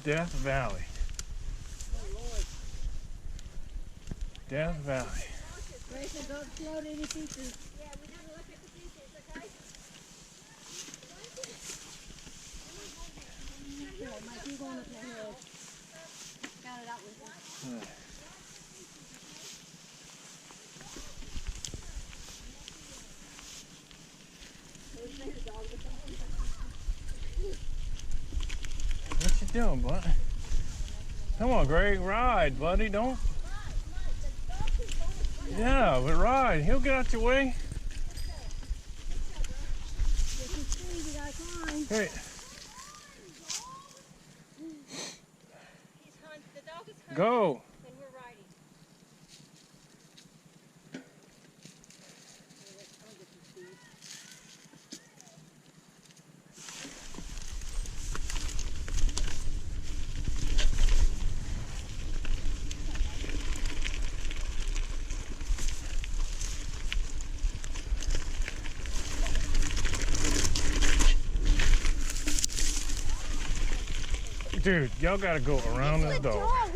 Death Valley. Death Valley. Rachel, don't float any pieces. Yeah, we never look at the pieces, okay? Yeah, Mike, you going up that hill. Got it out with you. What you doing, bud? Come on, Greg, ride, buddy. Don't. Yeah, but ride. He'll get out your way. Get your speed, you gotta climb. Hey, The dog is hunting, go. and we're riding. Dude, y'all gotta go around this dog.